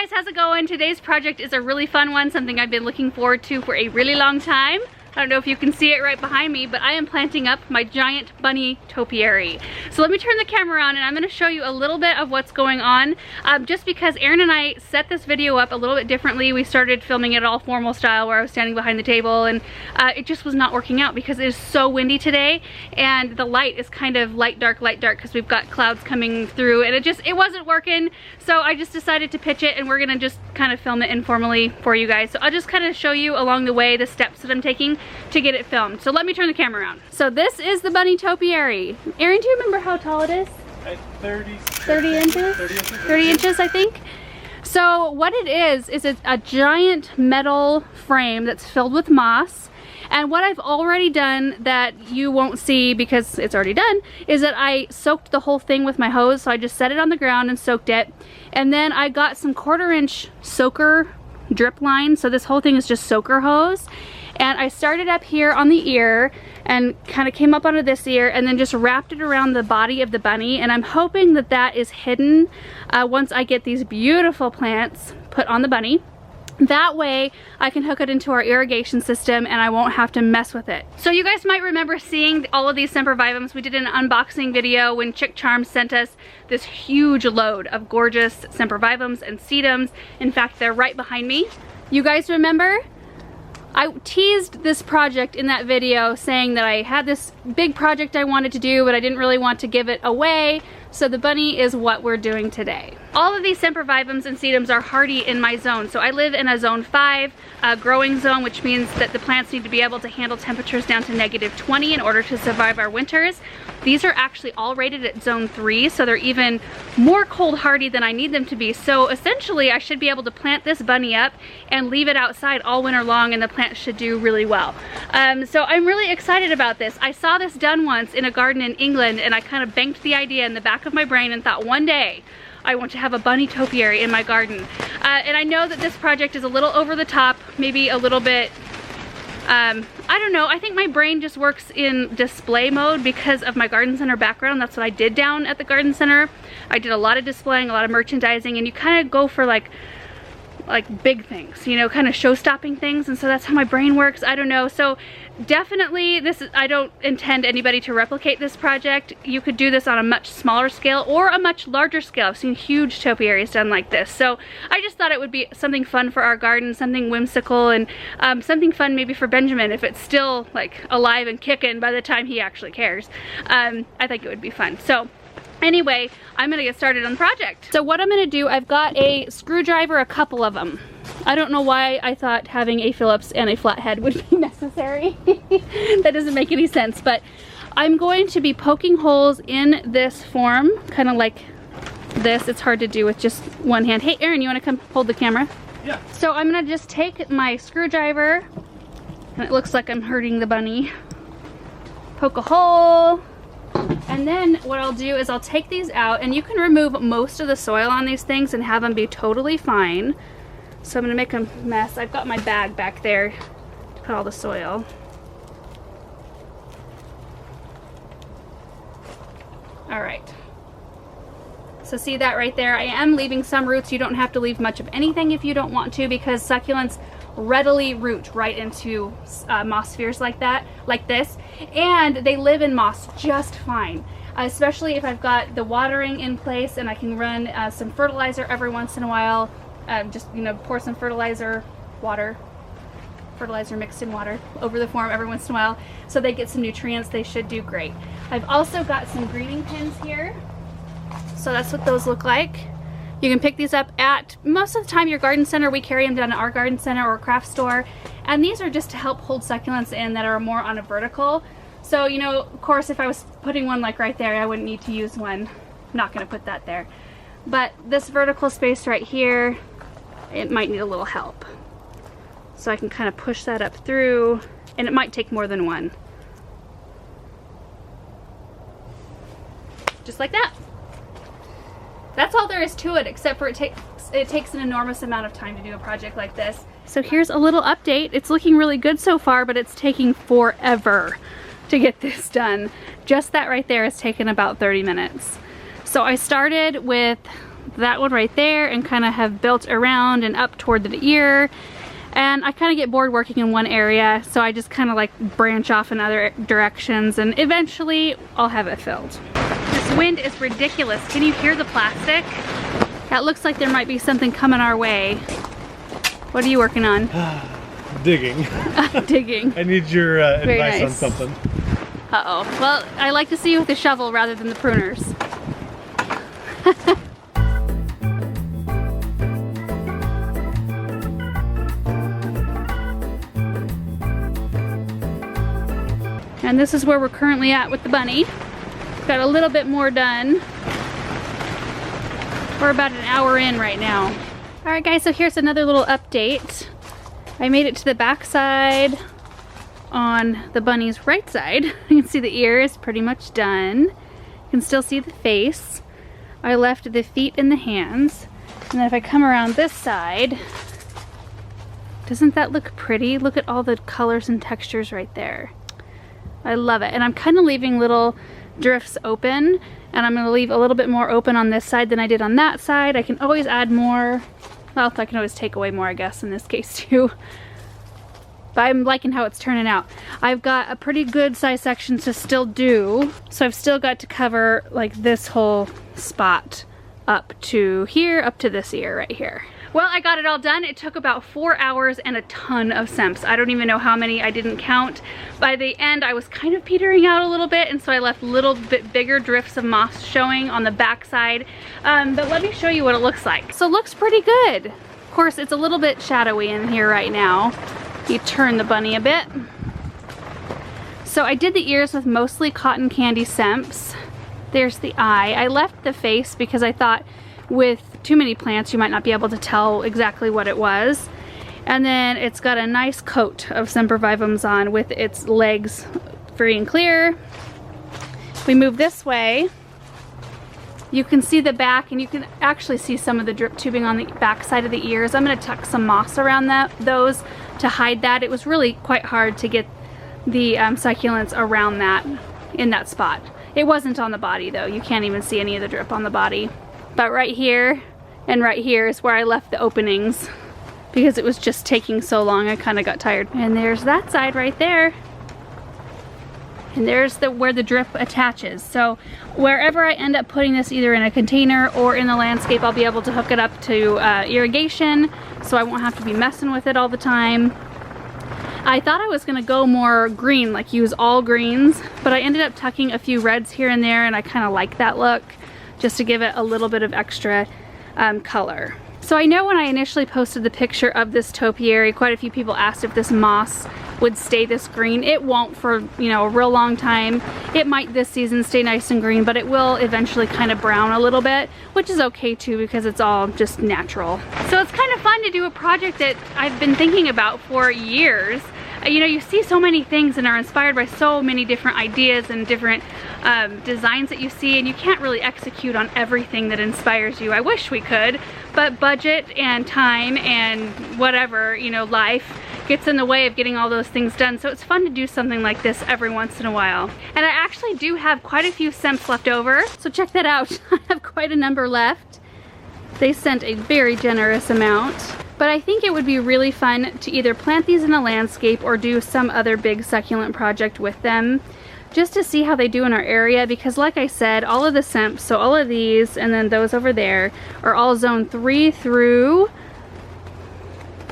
guys, how's it going? Today's project is a really fun one, something I've been looking forward to for a really long time. I don't know if you can see it right behind me, but I am planting up my giant bunny topiary. So let me turn the camera around and I'm going to show you a little bit of what's going on. Just because Aaron and I set this video up a little bit differently. We started filming it all formal style where I was standing behind the table, and it just was not working out because it is so windy today and the light is kind of light dark because we've got clouds coming through, and it wasn't working. So I just decided to pitch it and we're gonna just kind of film it informally for you guys. So I'll just kind of show you along the way the steps that I'm taking to get it filmed. So let me turn the camera around. So this is the bunny topiary. Aaron, do you remember how tall it is? 30 inches? 30 inches, I think. So what it is a giant metal frame that's filled with moss. And what I've already done that you won't see because it's already done is that I soaked the whole thing with my hose. So I just set it on the ground and soaked it. And then I got some 1/4 inch soaker drip line. So this whole thing is just soaker hose. And I started up here on the ear and kind of came up onto this ear and then just wrapped it around the body of the bunny. And I'm hoping that that is hidden once I get these beautiful plants put on the bunny. That way I can hook it into our irrigation system and I won't have to mess with it. So you guys might remember seeing all of these sempervivums. We did an unboxing video when Chick Charms sent us this huge load of gorgeous sempervivums and sedums. In fact, they're right behind me. You guys remember? I teased this project in that video saying that I had this big project I wanted to do, but I didn't really want to give it away. So the bunny is what we're doing today. All of these sempervivums and sedums are hardy in my zone. So I live in a zone 5 growing zone, which means that the plants need to be able to handle temperatures down to -20 in order to survive our winters. These are actually all rated at zone 3, so they're even more cold hardy than I need them to be. So essentially I should be able to plant this bunny up and leave it outside all winter long and the plant should do really well. So I'm really excited about this. I saw this done once in a garden in England and I kind of banked the idea in the back of my brain and thought one day I want to have a bunny topiary in my garden. And I know that this project is a little over the top, maybe a little bit, I don't know, I think my brain just works in display mode because of my garden center background. That's what I did down at the garden center. I did a lot of displaying, a lot of merchandising, and you kind of go for like big things, you know, kind of show-stopping things, and so that's how my brain works. I don't know. So definitely I don't intend anybody to replicate this project. You could do this on a much smaller scale or a much larger scale. I've seen huge topiaries done like this. So I just thought it would be something fun for our garden, something whimsical, and something fun maybe for Benjamin if it's still like alive and kicking by the time he actually cares. I think it would be fun. So anyway, I'm gonna get started on the project. So what I'm gonna do, I've got a screwdriver, a couple of them. I don't know why I thought having a Phillips and a flathead would be necessary. That doesn't make any sense, but I'm going to be poking holes in this form, kind of like this. It's hard to do with just one hand. Hey Aaron, you wanna come hold the camera? Yeah. So I'm gonna just take my screwdriver, and it looks like I'm hurting the bunny. Poke a hole. And then what I'll do is I'll take these out, and you can remove most of the soil on these things and have them be totally fine. So I'm gonna make a mess. I've got my bag back there to put all the soil. All right. So see that right there? I am leaving some roots. You don't have to leave much of anything if you don't want to, because succulents readily root right into moss spheres like this, and they live in moss just fine, especially if I've got the watering in place and I can run some fertilizer every once in a while. Just, you know, pour some fertilizer mixed in water over the form every once in a while so they get some nutrients. They should do great. I've also got some greening pins here, so that's what those look like. You can pick these up at, most of the time, your garden center. We carry them down at our garden center or craft store. And these are just to help hold succulents in that are more on a vertical. So, you know, of course, if I was putting one like right there, I wouldn't need to use one. I'm not gonna put that there. But this vertical space right here, it might need a little help. So I can kind of push that up through, and it might take more than one. Just like that. That's all there is to it, except for it takes an enormous amount of time to do a project like this. So here's a little update. It's looking really good so far, but it's taking forever to get this done. Just that right there has taken about 30 minutes. So I started with that one right there and kind of have built around and up toward the ear. And I kind of get bored working in one area, so I just kind of like branch off in other directions, and eventually I'll have it filled. This wind is ridiculous. Can you hear the plastic? That looks like there might be something coming our way. What are you working on? Digging. Digging. I need your advice nice. on something. Uh-oh. Well, I like to see you with the shovel rather than the pruners. And this is where we're currently at with the bunny. Got a little bit more done. We're about an hour in right now. All right guys, so here's another little update. I made it to the back side on the bunny's right side. You can see the ear is pretty much done. You can still see the face. I left the feet and the hands. And then if I come around this side, doesn't that look pretty? Look at all the colors and textures right there. I love it. And I'm kind of leaving little drifts open, and I'm going to leave a little bit more open on this side than I did on that side. I can always add more. Well, I can always take away more, I guess, in this case too. But I'm liking how it's turning out. I've got a pretty good size section to still do, so I've still got to cover like this whole spot up to here, up to this ear right here. Well, I got it all done. It took about 4 hours and a ton of scents. I don't even know how many, I didn't count. By the end, I was kind of petering out a little bit, and so I left little bit bigger drifts of moss showing on the back side. But let me show you what it looks like. So it looks pretty good. Of course, it's a little bit shadowy in here right now. You turn the bunny a bit. So I did the ears with mostly cotton candy scents. There's the eye. I left the face because I thought with too many plants you might not be able to tell exactly what it was. And then it's got a nice coat of sempervivums on with its legs free and clear. We move this way. You can see the back, and you can actually see some of the drip tubing on the back side of the ears. I'm going to tuck some moss around those to hide that. It was really quite hard to get the succulents around that in that spot. It wasn't on the body though. You can't even see any of the drip on the body. But right here and right here is where I left the openings because it was just taking so long. I kind of got tired. And there's that side right there. And there's where the drip attaches. So wherever I end up putting this, either in a container or in the landscape, I'll be able to hook it up to irrigation, so I won't have to be messing with it all the time. I thought I was gonna go more green, like use all greens, but I ended up tucking a few reds here and there, and I kind of like that look, just to give it a little bit of extra color. So I know when I initially posted the picture of this topiary, quite a few people asked if this moss would stay this green. It won't for, you know, a real long time. It might this season stay nice and green, but it will eventually kind of brown a little bit, which is okay too because it's all just natural. So it's kind of fun to do a project that I've been thinking about for years. You know, you see so many things and are inspired by so many different ideas and different designs that you see, and you can't really execute on everything that inspires you. I wish we could, but budget and time and whatever, you know, life gets in the way of getting all those things done. So it's fun to do something like this every once in a while. And I actually do have quite a few scents left over, so check that out. I have quite a number left. They sent a very generous amount. But I think it would be really fun to either plant these in the landscape or do some other big succulent project with them, just to see how they do in our area, because like I said, all of the scents, so all of these and then those over there, are all zone 3 through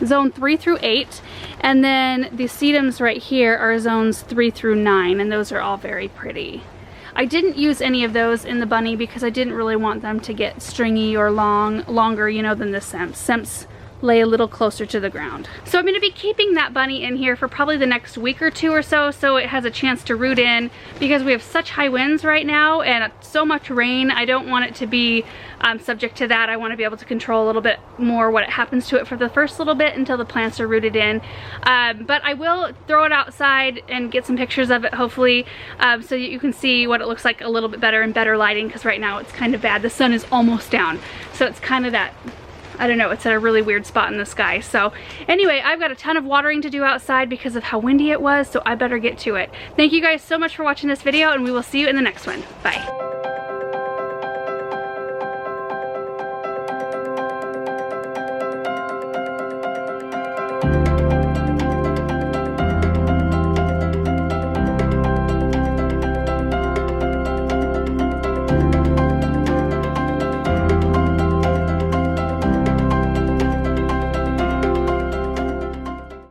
8, and then the sedums right here are zones 3 through 9, and those are all very pretty. I didn't use any of those in the bunny because I didn't really want them to get stringy or longer, you know, than the scents. Scents lay a little closer to the ground. So I'm going to be keeping that bunny in here for probably the next week or two or so, so it has a chance to root in, because we have such high winds right now and so much rain. I don't want it to be subject to that. I want to be able to control a little bit more what happens to it for the first little bit until the plants are rooted in. But I will throw it outside and get some pictures of it, hopefully, so that you can see what it looks like a little bit better in better lighting, because right now it's kind of bad. The sun is almost down, so it's kind of that, I don't know, it's at a really weird spot in the sky. So anyway, I've got a ton of watering to do outside because of how windy it was, so I better get to it. Thank you guys so much for watching this video, and we will see you in the next one. Bye.